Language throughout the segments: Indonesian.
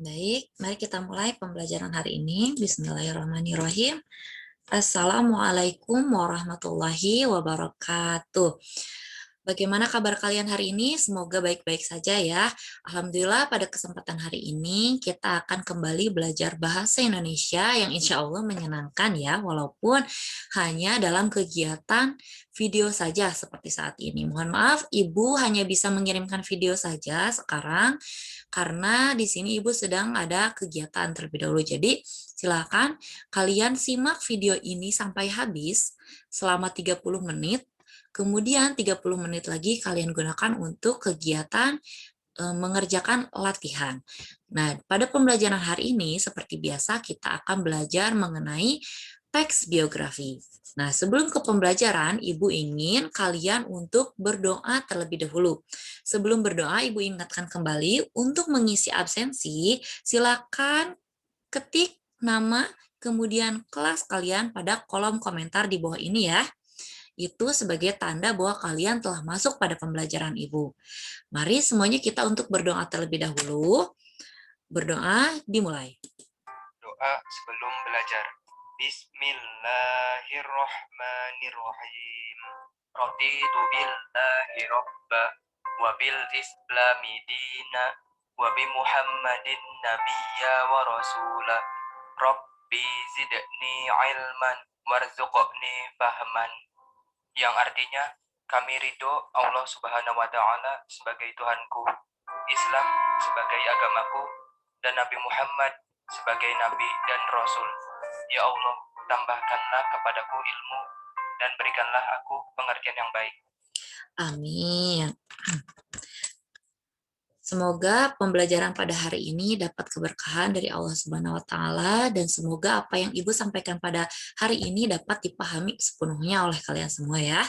Baik, mari kita mulai pembelajaran hari ini. Bismillahirrahmanirrahim. Assalamualaikum warahmatullahi wabarakatuh. Bagaimana kabar kalian hari ini? Semoga baik-baik saja ya. Alhamdulillah pada kesempatan hari ini kita akan kembali belajar bahasa Indonesia yang insya Allah menyenangkan ya, walaupun hanya dalam kegiatan video saja seperti saat ini. Mohon maaf, Ibu hanya bisa mengirimkan video saja sekarang karena di sini Ibu sedang ada kegiatan terlebih dahulu. Jadi, silakan kalian simak video ini sampai habis selama 30 menit. Kemudian 30 menit lagi kalian gunakan untuk kegiatan mengerjakan latihan. Nah, pada pembelajaran hari ini seperti biasa kita akan belajar mengenai teks biografi. Nah, sebelum ke pembelajaran, Ibu ingin kalian untuk berdoa terlebih dahulu. Sebelum berdoa, Ibu ingatkan kembali untuk mengisi absensi, silakan ketik nama kemudian kelas kalian pada kolom komentar di bawah ini ya. Itu sebagai tanda bahwa kalian telah masuk pada pembelajaran Ibu. Mari semuanya kita untuk berdoa terlebih dahulu. Berdoa dimulai. Doa sebelum belajar. Bismillahirrahmanirrahim. Raditu billahi rabba wa bil islami dina wa bi Muhammadin nabiyya wa rasula. Rabbi zidni ilman warzuqni fahman. Yang artinya, kami ridho Allah Subhanahu wa taala sebagai Tuhanku, Islam sebagai agamaku, dan Nabi Muhammad sebagai Nabi dan Rasul. Ya Allah, tambahkanlah kepadaku ilmu dan berikanlah aku pengertian yang baik. Amin. Semoga pembelajaran pada hari ini dapat keberkahan dari Allah Subhanahu wa taala dan semoga apa yang Ibu sampaikan pada hari ini dapat dipahami sepenuhnya oleh kalian semua ya.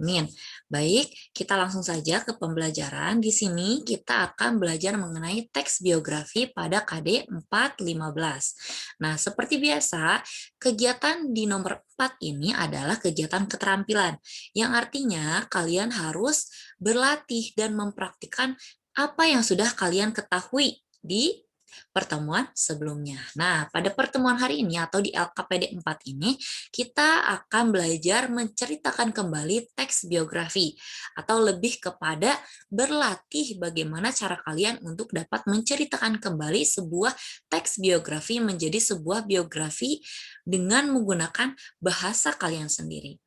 Amin. Baik, kita langsung saja ke pembelajaran. Di sini kita akan belajar mengenai teks biografi pada KD 415. Nah, seperti biasa, kegiatan di nomor 4 ini adalah kegiatan keterampilan yang artinya kalian harus berlatih dan mempraktikkan apa yang sudah kalian ketahui di pertemuan sebelumnya. Nah, pada pertemuan hari ini atau di LKPD 4 ini, kita akan belajar menceritakan kembali teks biografi atau lebih kepada berlatih bagaimana cara kalian untuk dapat menceritakan kembali sebuah teks biografi menjadi sebuah biografi dengan menggunakan bahasa kalian sendiri.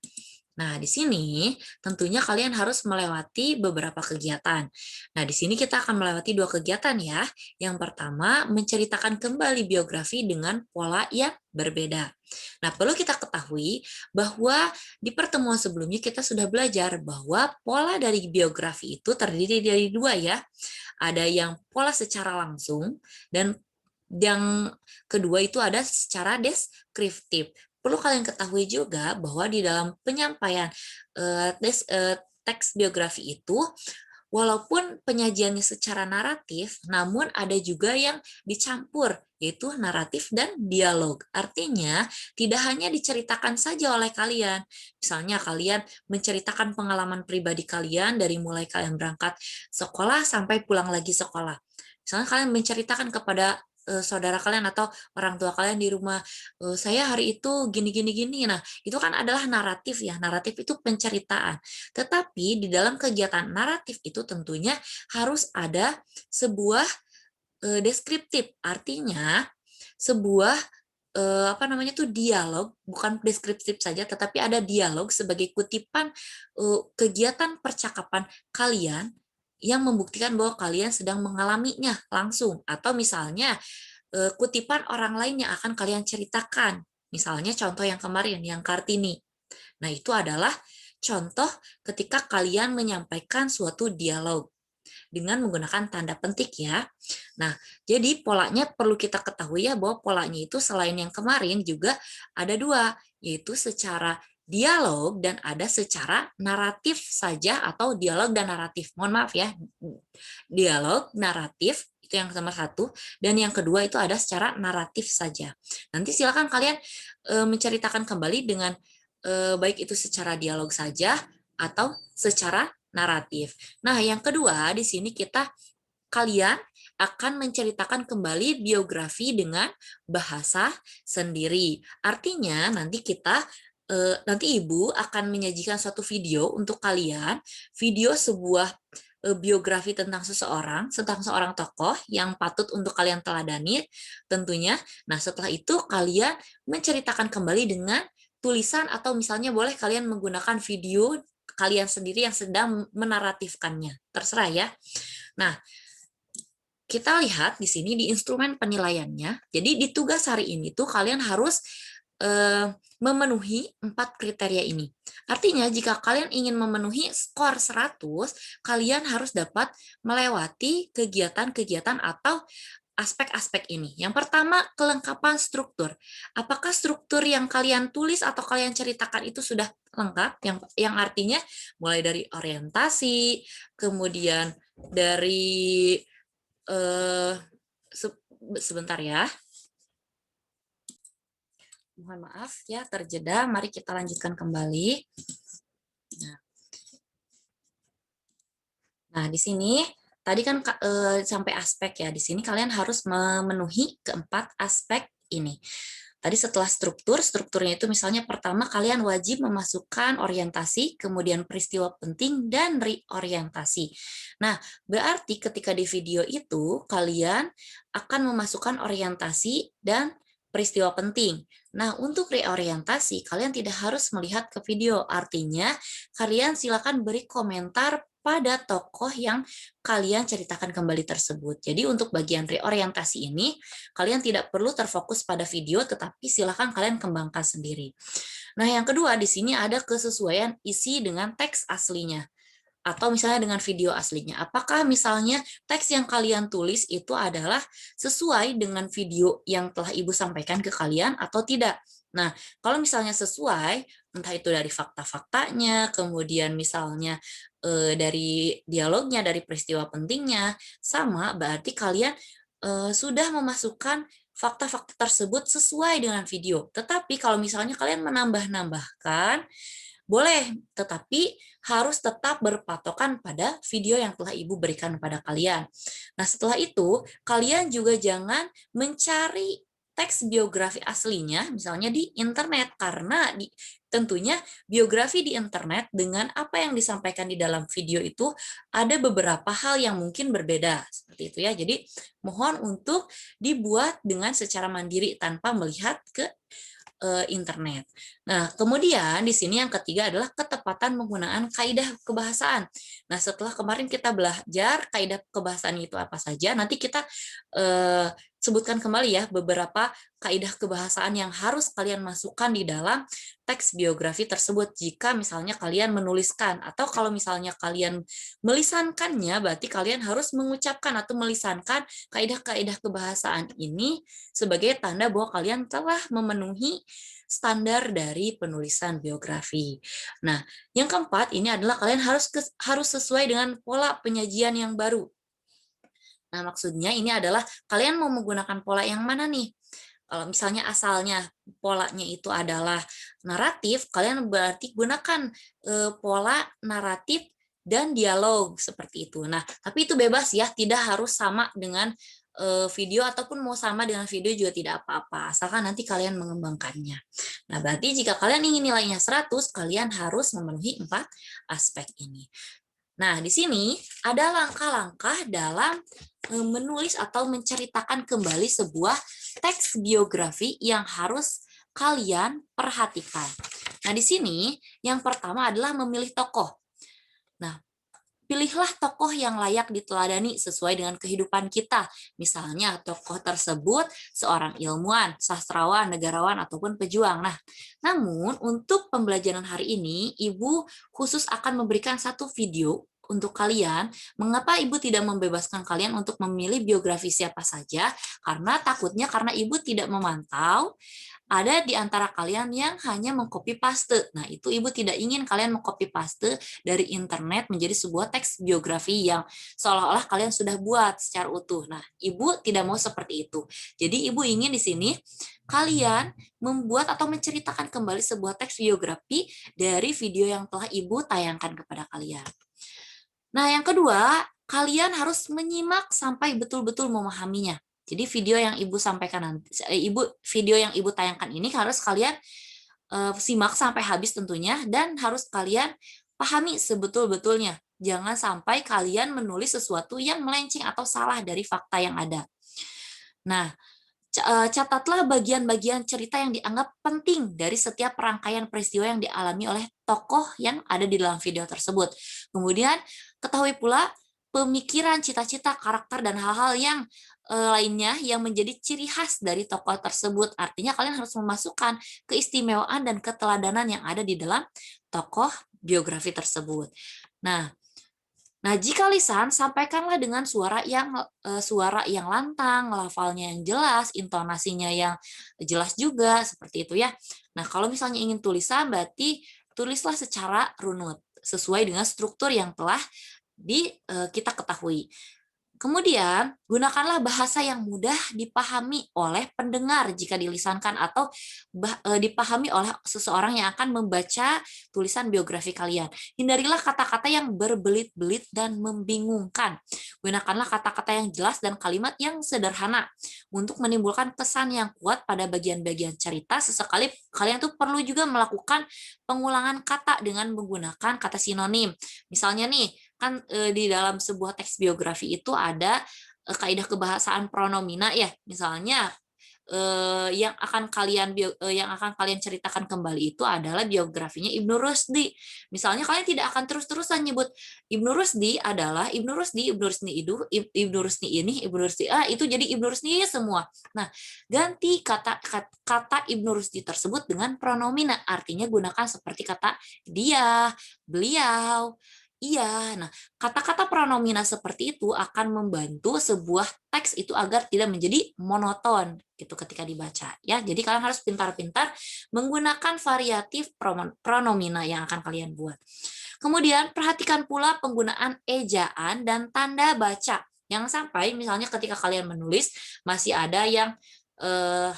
Nah, di sini tentunya kalian harus melewati beberapa kegiatan. Nah, di sini kita akan melewati 2 kegiatan ya. Yang pertama, menceritakan kembali biografi dengan pola yang berbeda. Nah, perlu kita ketahui bahwa di pertemuan sebelumnya kita sudah belajar bahwa pola dari biografi itu terdiri dari 2 ya. Ada yang pola secara langsung dan yang kedua itu ada secara deskriptif. Perlu kalian ketahui juga bahwa di dalam penyampaian teks biografi itu, walaupun penyajiannya secara naratif, namun ada juga yang dicampur, yaitu naratif dan dialog. Artinya, tidak hanya diceritakan saja oleh kalian. Misalnya kalian menceritakan pengalaman pribadi kalian dari mulai kalian berangkat sekolah sampai pulang lagi sekolah. Misalnya kalian menceritakan kepada saudara kalian atau orang tua kalian di rumah, saya hari itu gini gini gini. Nah, itu kan adalah naratif ya. Naratif itu penceritaan. Tetapi di dalam kegiatan naratif itu tentunya harus ada sebuah deskriptif. Artinya sebuah apa namanya tuh dialog, bukan deskriptif saja, tetapi ada dialog sebagai kutipan kegiatan percakapan kalian yang membuktikan bahwa kalian sedang mengalaminya langsung, atau misalnya kutipan orang lain yang akan kalian ceritakan. Misalnya contoh yang kemarin, yang Kartini. Nah, itu adalah contoh ketika kalian menyampaikan suatu dialog dengan menggunakan tanda pentik ya. Nah, jadi polanya perlu kita ketahui ya bahwa polanya itu selain yang kemarin juga ada 2, yaitu secara dialog dan ada secara naratif saja atau dialog dan naratif. Mohon maaf ya, dialog, naratif, itu yang nomor 1, dan yang kedua itu ada secara naratif saja. Nanti silakan kalian menceritakan kembali dengan baik itu secara dialog saja atau secara naratif. Nah, yang kedua di sini kalian akan menceritakan kembali biografi dengan bahasa sendiri. Artinya nanti Ibu akan menyajikan suatu video untuk kalian, video sebuah biografi tentang seseorang, tentang seorang tokoh yang patut untuk kalian teladani tentunya. Nah, setelah itu kalian menceritakan kembali dengan tulisan atau misalnya boleh kalian menggunakan video kalian sendiri yang sedang menaratifkannya. Terserah ya. Nah, kita lihat di sini di instrumen penilaiannya. Jadi di tugas hari ini tuh kalian harus memenuhi 4 kriteria ini. Artinya jika kalian ingin memenuhi skor 100, kalian harus dapat melewati kegiatan-kegiatan atau aspek-aspek ini. Yang pertama, kelengkapan struktur. Apakah struktur yang kalian tulis atau kalian ceritakan itu sudah lengkap? Yang artinya mulai dari orientasi, kemudian dari sebentar ya. Mohon maaf ya terjeda. Mari kita lanjutkan kembali. Nah, di sini tadi kan sampai aspek ya. Di sini kalian harus memenuhi keempat aspek ini. Tadi setelah strukturnya itu misalnya pertama kalian wajib memasukkan orientasi, kemudian peristiwa penting, dan reorientasi. Nah, berarti ketika di video itu kalian akan memasukkan orientasi dan peristiwa penting. Nah, untuk reorientasi, kalian tidak harus melihat ke video. Artinya, kalian silakan beri komentar pada tokoh yang kalian ceritakan kembali tersebut. Jadi untuk bagian reorientasi ini, kalian tidak perlu terfokus pada video, tetapi silakan kalian kembangkan sendiri. Nah, yang kedua, di sini ada kesesuaian isi dengan teks aslinya. Atau misalnya dengan video aslinya. Apakah misalnya teks yang kalian tulis itu adalah sesuai dengan video yang telah Ibu sampaikan ke kalian atau tidak? Nah, kalau misalnya sesuai, entah itu dari fakta-faktanya, kemudian misalnya dari dialognya, dari peristiwa pentingnya, sama berarti kalian sudah memasukkan fakta-fakta tersebut sesuai dengan video. Tetapi kalau misalnya kalian menambah-nambahkan, boleh, tetapi harus tetap berpatokan pada video yang telah Ibu berikan kepada kalian. Nah, setelah itu, kalian juga jangan mencari teks biografi aslinya, misalnya di internet, karena tentunya biografi di internet dengan apa yang disampaikan di dalam video itu ada beberapa hal yang mungkin berbeda, seperti itu ya. Jadi, mohon untuk dibuat dengan secara mandiri tanpa melihat ke internet. Nah, kemudian di sini yang ketiga adalah ketepatan penggunaan kaidah kebahasaan. Nah, setelah kemarin kita belajar kaidah kebahasaan itu apa saja, nanti kita sebutkan kembali ya beberapa kaidah kebahasaan yang harus kalian masukkan di dalam teks biografi tersebut jika misalnya kalian menuliskan, atau kalau misalnya kalian melisankannya berarti kalian harus mengucapkan atau melisankan kaidah-kaidah kebahasaan ini sebagai tanda bahwa kalian telah memenuhi standar dari penulisan biografi. Nah, yang keempat ini adalah kalian harus sesuai dengan pola penyajian yang baru. Nah, maksudnya ini adalah kalian mau menggunakan pola yang mana nih? Kalau misalnya asalnya polanya itu adalah naratif, kalian berarti gunakan pola naratif dan dialog seperti itu. Nah, tapi itu bebas ya, tidak harus sama dengan video ataupun mau sama dengan video juga tidak apa-apa, asalkan nanti kalian mengembangkannya. Nah, berarti jika kalian ingin nilainya 100, kalian harus memenuhi 4 aspek ini. Nah, di sini ada langkah-langkah dalam menulis atau menceritakan kembali sebuah teks biografi yang harus kalian perhatikan. Nah, di sini yang pertama adalah memilih tokoh. Nah, pilihlah tokoh yang layak diteladani sesuai dengan kehidupan kita. Misalnya, tokoh tersebut seorang ilmuwan, sastrawan, negarawan, ataupun pejuang. Nah, namun untuk pembelajaran hari ini, Ibu khusus akan memberikan satu video untuk kalian. Mengapa Ibu tidak membebaskan kalian untuk memilih biografi siapa saja? Karena takutnya karena Ibu tidak memantau, ada di antara kalian yang hanya mengcopy paste. Nah, itu Ibu tidak ingin kalian mengcopy paste dari internet menjadi sebuah teks biografi yang seolah-olah kalian sudah buat secara utuh. Nah, Ibu tidak mau seperti itu. Jadi Ibu ingin di sini kalian membuat atau menceritakan kembali sebuah teks biografi dari video yang telah Ibu tayangkan kepada kalian. Nah, yang kedua, kalian harus menyimak sampai betul-betul memahaminya. Jadi video yang Ibu sampaikan nanti, video yang Ibu tayangkan ini harus kalian simak sampai habis tentunya, dan harus kalian pahami sebetul-betulnya. Jangan sampai kalian menulis sesuatu yang melenceng atau salah dari fakta yang ada. Nah, catatlah bagian-bagian cerita yang dianggap penting dari setiap rangkaian peristiwa yang dialami oleh tokoh yang ada di dalam video tersebut. Kemudian, ketahui pula pemikiran, cita-cita, karakter, dan hal-hal yang lainnya yang menjadi ciri khas dari tokoh tersebut. Artinya kalian harus memasukkan keistimewaan dan keteladanan yang ada di dalam tokoh biografi tersebut. Nah, jika lisan, sampaikanlah dengan suara yang lantang, lafalnya yang jelas, intonasinya yang jelas juga, seperti itu ya. Nah, kalau misalnya ingin tulisan, berarti tulislah secara runut, sesuai dengan struktur yang telah kita ketahui. Kemudian, gunakanlah bahasa yang mudah dipahami oleh pendengar jika dilisankan, atau dipahami oleh seseorang yang akan membaca tulisan biografi kalian. Hindarilah kata-kata yang berbelit-belit dan membingungkan. Gunakanlah kata-kata yang jelas dan kalimat yang sederhana untuk menimbulkan kesan yang kuat pada bagian-bagian cerita. Sesekali kalian tuh perlu juga melakukan pengulangan kata dengan menggunakan kata sinonim. Misalnya nih, kan di dalam sebuah teks biografi itu ada kaidah kebahasaan pronomina ya. Misalnya yang akan kalian ceritakan kembali itu adalah biografinya Ibnu Rusdi. Misalnya kalian tidak akan terus-terusan nyebut Ibnu Rusdi adalah Ibnu Rusdi, Ibnu Rusdi itu, Ibnu Rusdi ini, Ibnu Rusdi itu jadi Ibnu Rusdi semua. Nah, ganti kata Ibnu Rusdi tersebut dengan pronomina, artinya gunakan seperti kata dia, beliau, iya. Nah, kata-kata pronomina seperti itu akan membantu sebuah teks itu agar tidak menjadi monoton gitu ketika dibaca ya. Jadi kalian harus pintar-pintar menggunakan variatif pronomina yang akan kalian buat. Kemudian perhatikan pula penggunaan ejaan dan tanda baca. Yang sampai misalnya ketika kalian menulis masih ada yang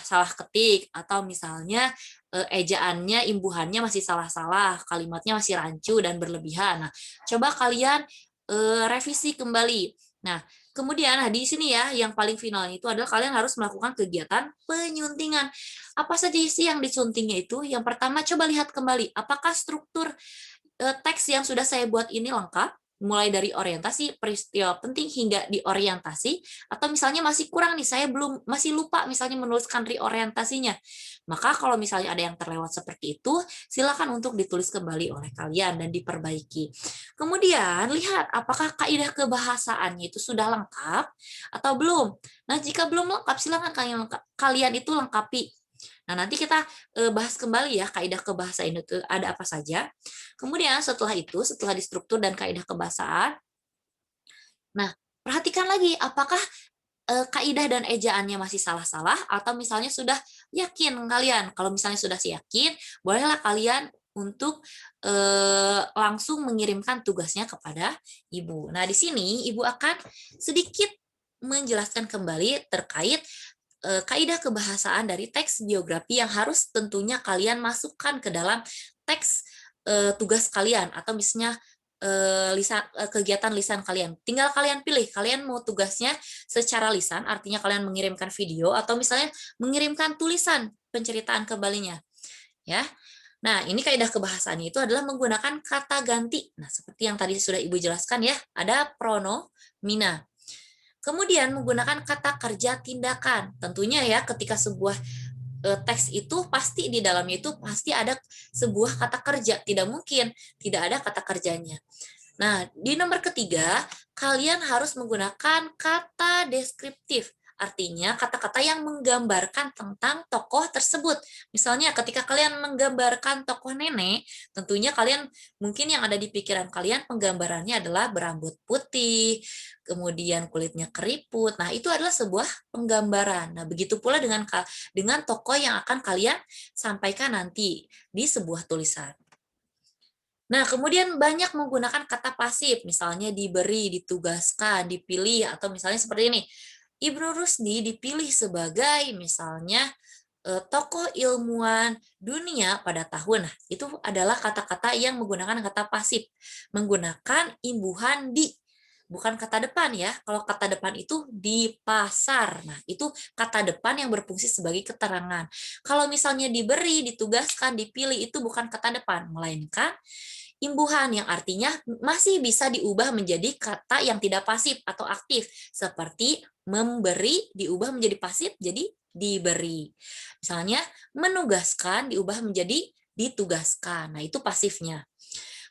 salah ketik, atau misalnya ejaannya, imbuhannya masih salah-salah, kalimatnya masih rancu dan berlebihan. Nah, coba kalian revisi kembali. Nah, kemudian di sini ya yang paling final itu adalah kalian harus melakukan kegiatan penyuntingan. Apa saja sih yang disuntingnya itu? Yang pertama, coba lihat kembali apakah struktur teks yang sudah saya buat ini lengkap, mulai dari orientasi, peristiwa penting hingga diorientasi, atau misalnya masih kurang nih, saya masih lupa misalnya menuliskan reorientasinya. Maka kalau misalnya ada yang terlewat seperti itu, silakan untuk ditulis kembali oleh kalian dan diperbaiki. Kemudian lihat apakah kaidah kebahasaannya itu sudah lengkap atau belum. Nah, jika belum lengkap, silakan kalian itu lengkapi. Nah, nanti kita bahas kembali ya kaidah kebahasaan itu ada apa saja. Kemudian setelah itu, setelah distruktur dan kaidah kebahasaan, nah, perhatikan lagi apakah kaidah dan ejaannya masih salah-salah, atau misalnya sudah yakin kalian. Kalau misalnya sudah yakin, bolehlah kalian untuk langsung mengirimkan tugasnya kepada Ibu. Nah, di sini Ibu akan sedikit menjelaskan kembali terkait kaidah kebahasaan dari teks biografi yang harus tentunya kalian masukkan ke dalam teks tugas kalian, atau misalnya kegiatan lisan kalian. Tinggal kalian pilih, kalian mau tugasnya secara lisan, artinya kalian mengirimkan video, atau misalnya mengirimkan tulisan penceritaan kembalinya. Ya. Nah, ini kaidah kebahasaannya itu adalah menggunakan kata ganti. Nah, seperti yang tadi sudah Ibu jelaskan ya, ada pronomina. Kemudian menggunakan kata kerja tindakan. Tentunya ya ketika sebuah teks itu pasti di dalamnya itu pasti ada sebuah kata kerja. Tidak mungkin tidak ada kata kerjanya. Nah, di nomor ketiga, kalian harus menggunakan kata deskriptif. Artinya kata-kata yang menggambarkan tentang tokoh tersebut. Misalnya ketika kalian menggambarkan tokoh nenek, tentunya kalian mungkin yang ada di pikiran kalian penggambarannya adalah berambut putih, kemudian kulitnya keriput. Nah, itu adalah sebuah penggambaran. Nah, begitu pula dengan tokoh yang akan kalian sampaikan nanti di sebuah tulisan. Nah, kemudian banyak menggunakan kata pasif, misalnya diberi, ditugaskan, dipilih, atau misalnya seperti ini. Ibnu Rusdi dipilih sebagai misalnya tokoh ilmuwan dunia pada tahun. Nah, itu adalah kata-kata yang menggunakan kata pasif, menggunakan imbuhan di. bukan kata depan ya. Kalau kata depan itu di pasar. Nah, itu kata depan yang berfungsi sebagai keterangan. Kalau misalnya diberi, ditugaskan, dipilih, itu bukan kata depan, melainkan imbuhan yang artinya masih bisa diubah menjadi kata yang tidak pasif atau aktif, seperti memberi diubah menjadi pasif jadi diberi. Misalnya menugaskan diubah menjadi ditugaskan. Nah, itu pasifnya.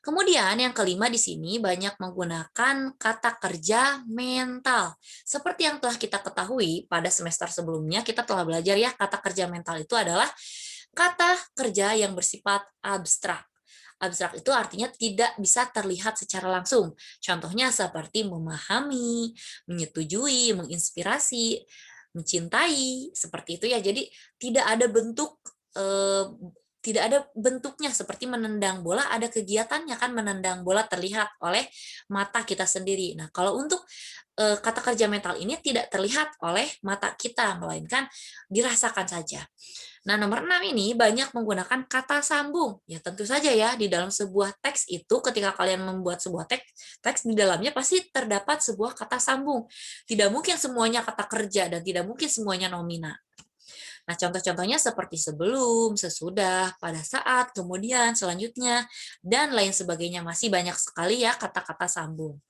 Kemudian yang kelima di sini banyak menggunakan kata kerja mental. Seperti yang telah kita ketahui pada semester sebelumnya, kita telah belajar ya, kata kerja mental itu adalah kata kerja yang bersifat abstrak. Abstrak itu artinya tidak bisa terlihat secara langsung. Contohnya seperti memahami, menyetujui, menginspirasi, mencintai, seperti itu ya. Jadi tidak ada bentuk tidak ada bentuknya seperti menendang bola, ada kegiatannya kan, menendang bola terlihat oleh mata kita sendiri. Nah, kalau untuk kata kerja mental ini tidak terlihat oleh mata kita, melainkan dirasakan saja. Nah, nomor 6 ini banyak menggunakan kata sambung. Ya, tentu saja ya, di dalam sebuah teks itu ketika kalian membuat sebuah teks di dalamnya pasti terdapat sebuah kata sambung. Tidak mungkin semuanya kata kerja dan tidak mungkin semuanya nomina. Nah, contoh-contohnya seperti sebelum, sesudah, pada saat, kemudian, selanjutnya, dan lain sebagainya. Masih banyak sekali ya kata-kata sambung.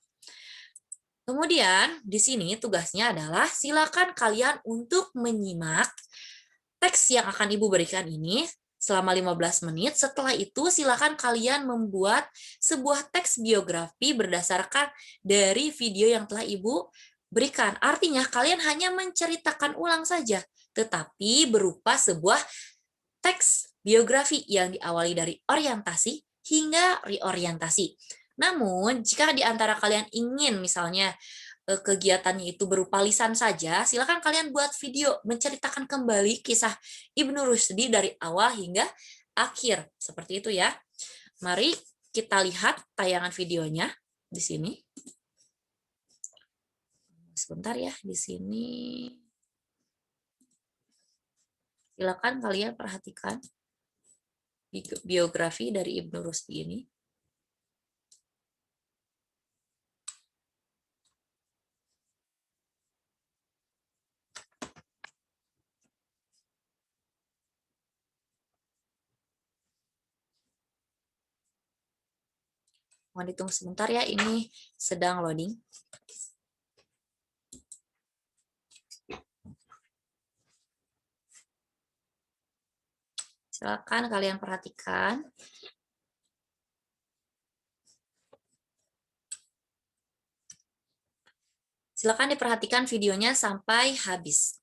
Kemudian, di sini tugasnya adalah silakan kalian untuk menyimak teks yang akan Ibu berikan ini selama 15 menit. Setelah itu, silakan kalian membuat sebuah teks biografi berdasarkan dari video yang telah Ibu berikan. Artinya, kalian hanya menceritakan ulang saja, tetapi berupa sebuah teks biografi yang diawali dari orientasi hingga reorientasi. Namun, jika di antara kalian ingin misalnya kegiatannya itu berupa lisan saja, silakan kalian buat video menceritakan kembali kisah Ibnu Rusdi dari awal hingga akhir. Seperti itu ya. Mari kita lihat tayangan videonya di sini. Sebentar ya, di sini. Silakan kalian perhatikan biografi dari Ibnu Rusdi ini. Mohon ditunggu sebentar ya, ini sedang loading. Silakan kalian perhatikan. Silakan diperhatikan videonya sampai habis.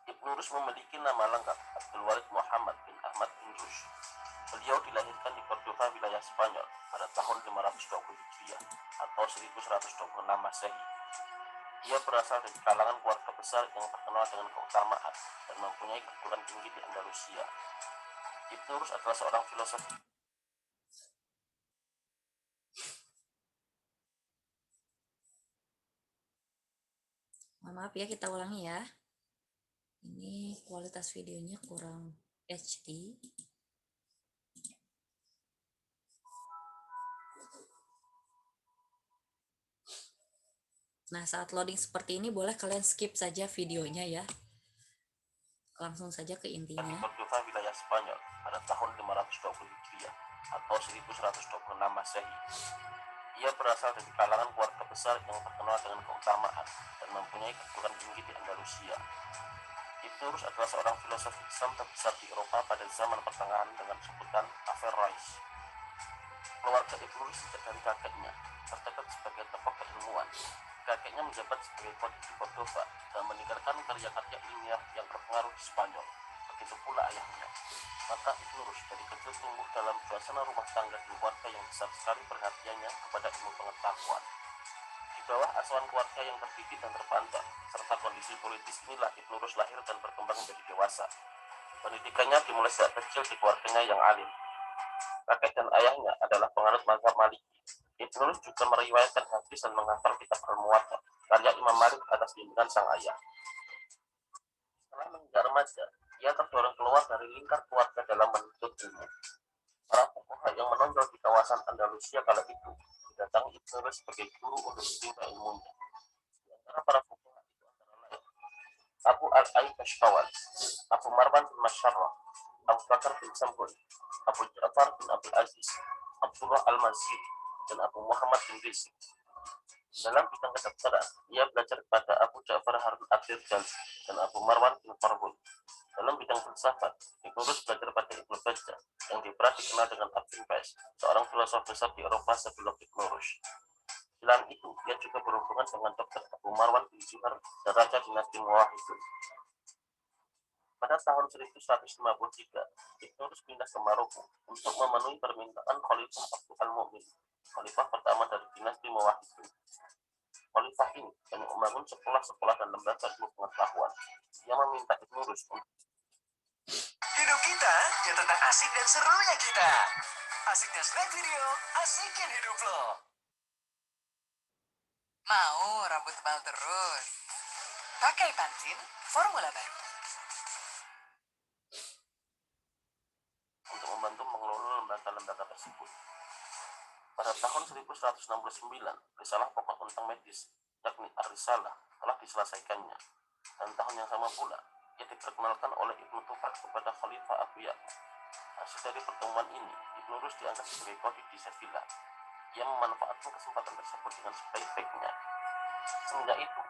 Ibnu Rus memiliki nama lengkap Abdul Walid Muhammad bin Ahmad bin Rus. Beliau dilahirkan di Cordova, wilayah Spanyol pada tahun 520 Hijriah atau 1126 Masehi. Ia berasal dari kalangan keluarga besar yang terkenal dengan keutamaan dan mempunyai kedudukan tinggi di Andalusia. Ibnu Rus adalah seorang filosof. Mohon maaf ya, kita ulangi ya. Ini kualitas videonya kurang HD. Nah, saat loading seperti ini boleh kalian skip saja videonya ya. Langsung saja ke intinya. Di Cordova, wilayah Spanyol pada tahun 520 Hijriah atau 1126 Masehi. Ia berasal dari kalangan keluarga besar yang terkenal dengan keutamaan dan mempunyai kedudukan tinggi di Andalusia. Ibnu Rus adalah seorang filosof Islam terbesar di Eropa pada zaman pertengahan dengan sebutan Averroes. Keluarga Ibnu Rus sejak dari kakeknya tercatat sebagai tokoh keilmuan. Kakeknya menjabat sebagai kodam di Cordova dan meninggalkan karya-karya ilmiah yang berpengaruh di Spanyol. begitu pula ayahnya. Maka Ibnu Rushd dari kecil tumbuh dalam suasana rumah tangga di keluarga yang besar sekali perhatiannya kepada ilmu pengetahuan. Di bawah asuhan keluarga yang terdidik dan terpandang, serta kondisi politis inilah Ibnu Rushd lahir dan berkembang menjadi dewasa. Pendidikannya dimulai sejak kecil di keluarganya yang alim. Kakek dan ayahnya adalah penganut mazhab Maliki. Ibnu Rushd juga meriwayatkan hadis dan menghafal kitab Al-Muwatta, karya Imam Malik atas bimbingan sang ayah. Setelah menginjak remaja, ia terdorong keluar dari lingkar keluarga dalam menuntut ilmu. Para fuqaha yang menonjol di kawasan Andalusia kala itu didatangi Ibnu Rushd sebagai guru untuk ditimpa ilmunya. Di antara para fuqaha itu antara lain Abu Al-Ayyub, Abu Marwan bin Masyarrah, Abu Bakar bin Sambun, Abu Ja'far bin Abdul Aziz, Abdullah Al-Maziri, dan Abu Muhammad bin Rizki. Dalam bidang kedokteran, ia belajar kepada Abu Ja'far Harun Ad-Dirjali dan Abu Marwan bin Farbun. Dalam bidang filsafat, Ibnu Rushd belajar pada Ibnu Bajjah, yang diperah dikenal dengan Ibn Baz, seorang filosof besar di Eropa sebelum Ibnu Rushd. Selain itu, ia juga berhubungan dengan Dr. Abu Marwan bin Zuhair dan Raja Dinasti Muwahhidun. Pada tahun 1153, Ibnu Rushd pindah ke Maroko untuk memenuhi permintaan Khalifah Abdul Al-Mu'min, khalifah pertama dari dinasti Muwahhidun. Khalifah ini yang membangun sekolah-sekolah dan lembaga ilmu pengetahuan. Ia meminta Ibnu Rushd untuk hidup kita ya tentang asik dan serunya kita. Asiknya snack video, asikin hidup lo. Mau rambut tebal terus? Pakai Pantene formula baru. untuk membantu mengelola lembaga-lembaga tersebut. Pada tahun 1169, risalah pokok tentang medis, yakni Ar-Risalah, telah diselesaikannya. Dan tahun yang sama pula, ia diperkenalkan oleh Ibnu Tufat kepada Khalifah Abu Ya'qub. Hasil dari pertemuan ini, Ibnu Rushd diangkat sebagai qadhi di Sevilla. Ia memanfaatkan kesempatan tersebut dengan sebaik-baiknya. Semenjak itu,